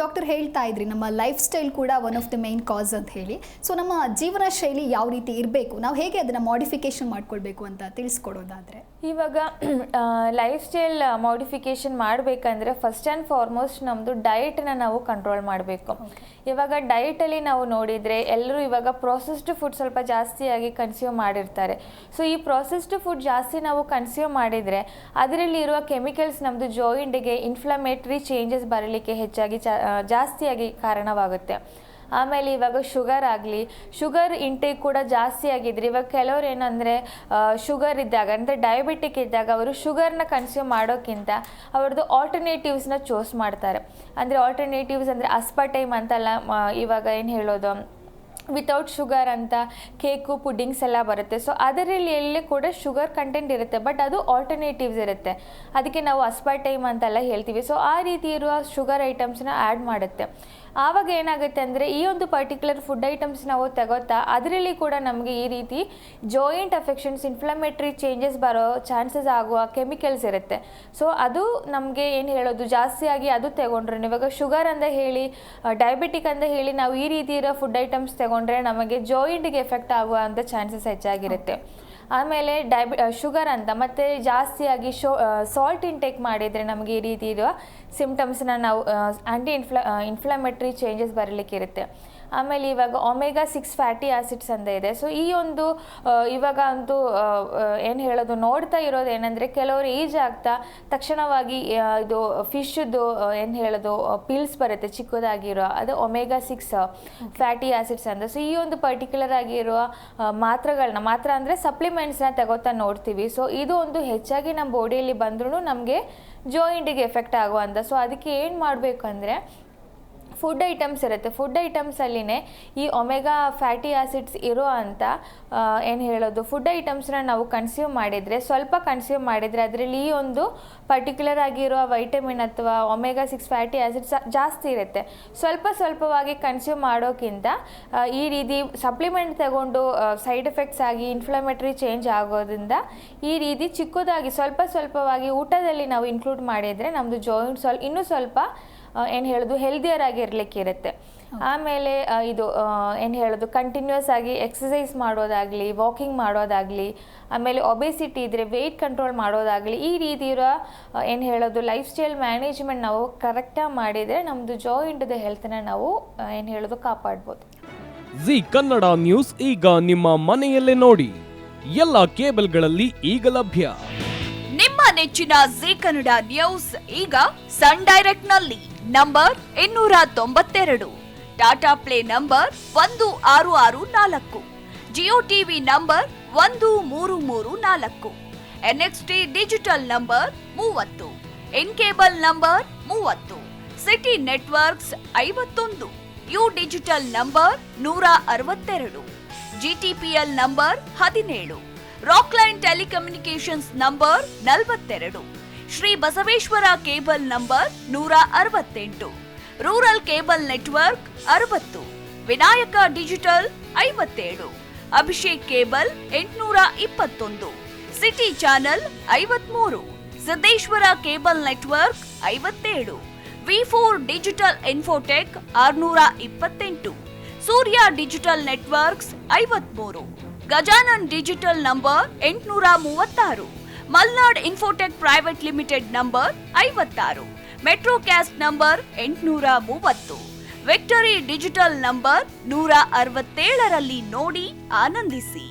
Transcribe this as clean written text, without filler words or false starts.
Doctor ಹೇಳ್ತಾ ಇದ್ರಿ ನಮ್ಮ ಲೈಫ್ ಸ್ಟೈಲ್ ಕೂಡ one of the main cause ಅಂತ ಹೇಳಿ. ಸೊ ನಮ್ಮ ಜೀವನ ಶೈಲಿ ಯಾವ ರೀತಿ ಇರಬೇಕು, ನಾವು ಹೇಗೆ ಅದನ್ನು ಮಾಡಿಫಿಕೇಶನ್ ಮಾಡ್ಕೊಳ್ಬೇಕು ಅಂತ ತಿಳಿಸ್ಕೊಡೋದಾದರೆ? ಇವಾಗ ಲೈಫ್ ಸ್ಟೈಲ್ ಮಾಡಿಫಿಕೇಶನ್ ಮಾಡಬೇಕಂದ್ರೆ ಫಸ್ಟ್ ಆ್ಯಂಡ್ ಫಾರ್ಮೋಸ್ಟ್ ನಮ್ಮದು ಡಯಟನ್ನ ನಾವು ಕಂಟ್ರೋಲ್ ಮಾಡಬೇಕು. ಇವಾಗ ಡಯಟಲ್ಲಿ ನಾವು ನೋಡಿದರೆ ಎಲ್ಲರೂ ಇವಾಗ ಪ್ರೊಸೆಸ್ಡ್ ಫುಡ್ ಸ್ವಲ್ಪ ಜಾಸ್ತಿಯಾಗಿ ಕನ್ಸ್ಯೂಮ್ ಮಾಡಿರ್ತಾರೆ. ಸೊ ಈ ಪ್ರೊಸೆಸ್ಡ್ ಫುಡ್ ಜಾಸ್ತಿ ನಾವು ಕನ್ಸ್ಯೂಮ್ ಮಾಡಿದರೆ ಅದರಲ್ಲಿರುವ ಕೆಮಿಕಲ್ಸ್ ನಮ್ಮದು ಜಾಯಿಂಟ್ಗೆ ಇನ್ಫ್ಲಮೇಟ್ರಿ ಚೇಂಜಸ್ ಬರಲಿಕ್ಕೆ ಹೆಚ್ಚಾಗಿ ಜಾಸ್ತಿಯಾಗಿ ಕಾರಣವಾಗುತ್ತೆ. ಆಮೇಲೆ ಇವಾಗ ಶುಗರ್ ಇಂಟೇಕ್ ಕೂಡ ಜಾಸ್ತಿ ಆಗಿದ್ರೆ ಇವಾಗ ಕೆಲವರು ಏನಂದರೆ ಶುಗರ್ ಇದ್ದಾಗ ಅಂದರೆ ಡಯಾಬಿಟಿಕ್ ಇದ್ದಾಗ ಅವರು ಶುಗರ್ನ ಕನ್ಸ್ಯೂಮ್ ಮಾಡೋಕ್ಕಿಂತ ಅವ್ರದ್ದು ಆಲ್ಟರ್ನೇಟಿವ್ಸ್ನ ಚೂಸ್ ಮಾಡ್ತಾರೆ. ಅಂದರೆ ಆಲ್ಟರ್ನೇಟಿವ್ಸ್ ಅಂದರೆ ಅಸ್ಪರ್ಟೈಮ್ ಅಂತೆಲ್ಲ ಇವಾಗ ಏನು ಹೇಳೋದು ವಿತೌಟ್ ಶುಗರ್ ಅಂತ ಕೇಕು ಪುಡ್ಡಿಂಗ್ಸ್ ಎಲ್ಲ ಬರುತ್ತೆ. ಸೊ ಅದರಲ್ಲಿ ಎಲ್ಲೇ ಕೂಡ ಶುಗರ್ ಕಂಟೆಂಟ್ ಇರುತ್ತೆ, ಬಟ್ ಅದು ಆಲ್ಟರ್ನೇಟಿವ್ಸ್ ಇರುತ್ತೆ, ಅದಕ್ಕೆ ನಾವು ಅಸ್ಪರ್ಟೈಮ್ ಅಂತೆಲ್ಲ ಹೇಳ್ತೀವಿ. ಸೊ ಆ ರೀತಿ ಇರುವ ಶುಗರ್ ಐಟಮ್ಸ್ನ ಆ್ಯಡ್ ಮಾಡುತ್ತೆ. ಆವಾಗ ಏನಾಗುತ್ತೆ ಅಂದರೆ ಈ ಒಂದು ಪರ್ಟಿಕ್ಯುಲರ್ ಫುಡ್ ಐಟಮ್ಸ್ ನಾವು ತಗೋತಾ ಅದರಲ್ಲಿ ಕೂಡ ನಮಗೆ ಈ ರೀತಿ ಜಾಯಿಂಟ್ ಅಫೆಕ್ಷನ್ಸ್ ಇನ್ಫ್ಲಮೇಟ್ರಿ ಚೇಂಜಸ್ ಬರೋ ಚಾನ್ಸಸ್ ಆಗುವ ಕೆಮಿಕಲ್ಸ್ ಇರುತ್ತೆ. ಸೊ ಅದು ನಮಗೆ ಏನು ಹೇಳೋದು ಜಾಸ್ತಿಯಾಗಿ ಅದು ತಗೊಂಡ್ರೆ ಇವಾಗ ಶುಗರ್ ಅಂತ ಹೇಳಿ ಡಯಾಬಿಟಿಕ್ ಅಂತ ಹೇಳಿ ನಾವು ಈ ರೀತಿ ಇರೋ ಫುಡ್ ಐಟಮ್ಸ್ ತಗೊಂಡ್ರೆ ನಮಗೆ ಜಾಯಿಂಟ್ಗೆ ಎಫೆಕ್ಟ್ ಆಗುವಂಥ ಚಾನ್ಸಸ್ ಹೆಚ್ಚಾಗಿರುತ್ತೆ. ಆಮೇಲೆ ಶುಗರ್ ಅಂತ ಮತ್ತು ಜಾಸ್ತಿಯಾಗಿ ಸಾಲ್ಟ್ ಇಂಟೇಕ್ ಮಾಡಿದರೆ ನಮಗೆ ಈ ರೀತಿ ಇರುವ ಸಿಮ್ಟಮ್ಸ್ನ ನಾವು ಇನ್ಫ್ಲಮೇಟ್ರಿ ಚೇಂಜಸ್ ಬರಲಿಕ್ಕಿರುತ್ತೆ. ಆಮೇಲೆ ಇವಾಗ ಒಮೆಗಾ 6 ಫ್ಯಾಟಿ ಆಸಿಡ್ಸ್ ಅಂತ ಇದೆ. ಸೊ ಈ ಒಂದು ಇವಾಗ ಅಂತೂ ಏನು ಹೇಳೋದು ನೋಡ್ತಾ ಇರೋದು ಏನಂದರೆ ಕೆಲವರು ಏಜ್ ಆಗ್ತಾ ತಕ್ಷಣವಾಗಿ ಇದು ಫಿಶ್ದು ಏನು ಹೇಳೋದು ಪಿಲ್ಸ್ ಬರುತ್ತೆ ಚಿಕ್ಕದಾಗಿರೋ, ಅದು ಒಮೆಗಾ 6 ಫ್ಯಾಟಿ ಆಸಿಡ್ಸ್ ಅಂತ. ಸೊ ಈ ಒಂದು ಪರ್ಟಿಕ್ಯುಲರ್ ಆಗಿರುವ ಮಾತ್ರ ಅಂದರೆ ಸಪ್ಲಿಮೆಂಟ್ಸ್ನ ತಗೋತಾ ನೋಡ್ತೀವಿ. ಸೊ ಇದು ಒಂದು ಹೆಚ್ಚಾಗಿ ನಮ್ಮ ಬಾಡಿಯಲ್ಲಿ ಬಂದ್ರೂ ನಮಗೆ ಜಾಯಿಂಟಿಗೆ ಎಫೆಕ್ಟ್ ಆಗುವಂಥ. ಸೊ ಅದಕ್ಕೆ ಏನು ಮಾಡಬೇಕು ಅಂದರೆ ಫುಡ್ ಐಟಮ್ಸ್ ಇರುತ್ತೆ, ಫುಡ್ ಐಟಮ್ಸಲ್ಲಿನೇ ಈ ಒಮೆಗಾ ಫ್ಯಾಟಿ ಆಸಿಡ್ಸ್ ಇರೋ ಅಂತ ಏನು ಹೇಳೋದು ಫುಡ್ ಐಟಮ್ಸ್ನ ನಾವು ಕನ್ಸ್ಯೂಮ್ ಮಾಡಿದರೆ ಅದರಲ್ಲಿ ಈ ಒಂದು ಪರ್ಟಿಕ್ಯುಲರ್ ಆಗಿರೋ ವೈಟಮಿನ್ ಅಥವಾ ಒಮೆಗಾ 6 ಫ್ಯಾಟಿ ಆಸಿಡ್ಸ್ ಜಾಸ್ತಿ ಇರುತ್ತೆ. ಸ್ವಲ್ಪವಾಗಿ ಕನ್ಸ್ಯೂಮ್ ಮಾಡೋಕ್ಕಿಂತ ಈ ರೀತಿ ಸಪ್ಲಿಮೆಂಟ್ ತಗೊಂಡು ಸೈಡ್ ಎಫೆಕ್ಟ್ಸ್ ಆಗಿ ಇನ್ಫ್ಲಮೇಟ್ರಿ ಚೇಂಜ್ ಆಗೋದ್ರಿಂದ ಈ ರೀತಿ ಚಿಕ್ಕದಾಗಿ ಸ್ವಲ್ಪವಾಗಿ ಊಟದಲ್ಲಿ ನಾವು ಇನ್ಕ್ಲೂಡ್ ಮಾಡಿದರೆ ನಮ್ಮದು ಜಾಯಿಂಟ್ ಇನ್ನೂ ಸ್ವಲ್ಪ ಏನು ಹೇಳೋದು ಹೆಲ್ದಿಯರ್ ಆಗಿರಲಿಕ್ಕಿರುತ್ತೆ. ಆಮೇಲೆ ಇದು ಏನು ಹೇಳೋದು ಕಂಟಿನ್ಯೂಸ್ ಆಗಿ ಎಕ್ಸಸೈಸ್ ಮಾಡೋದಾಗಲಿ, ವಾಕಿಂಗ್ ಮಾಡೋದಾಗಲಿ, ಆಮೇಲೆ ಒಬೆಸಿಟಿ ಇದ್ದರೆ ವೆಯ್ಟ್ ಕಂಟ್ರೋಲ್ ಮಾಡೋದಾಗಲಿ, ಈ ರೀತಿ ಇರೋ ಏನು ಹೇಳೋದು ಲೈಫ್ ಸ್ಟೈಲ್ ಮ್ಯಾನೇಜ್ಮೆಂಟ್ ನಾವು ಕರೆಕ್ಟಾಗಿ ಮಾಡಿದರೆ ನಮ್ಮದು ಜಾಯಿಂಟ್ದು ಹೆಲ್ತನ್ನ ನಾವು ಏನು ಹೇಳೋದು ಕಾಪಾಡ್ಬೋದು. ಜಿ ಕನ್ನಡ ನ್ಯೂಸ್ ಈಗ ನಿಮ್ಮ ಮನೆಯಲ್ಲೇ ನೋಡಿ, ಎಲ್ಲ ಕೇಬಲ್ಗಳಲ್ಲಿ ಈಗ ಲಭ್ಯ. ನಿಮ್ಮ ನೆಚ್ಚಿನ ಜಿ ಕನ್ನಡ ನ್ಯೂಸ್ ಈಗ ಸನ್ ಡೈರೆಕ್ಟ್ ನಲ್ಲಿ number 292, Tata Play number 1664, Jio TV number 1334, NXT Digital number 30, In Cable number 30, City Networks 51, U Digital number 162, GTPL number 17, Rockline Telecommunications number 42, Shri Basaveshwara cable number 168, rural cable network 60, Vinayaka Digital 57, Abhishek cable 821, City Channel 53, Siddeshwara cable network 57, ವಿ4 Digital Infotech 628, Surya Digital Networks 53, Gajanan digital number 836, Malnad Infotech private limited number 56, Metrocast number 830, Victory Digital number 167ರಲ್ಲಿ ನೋಡಿ ಆನಂದಿಸಿ.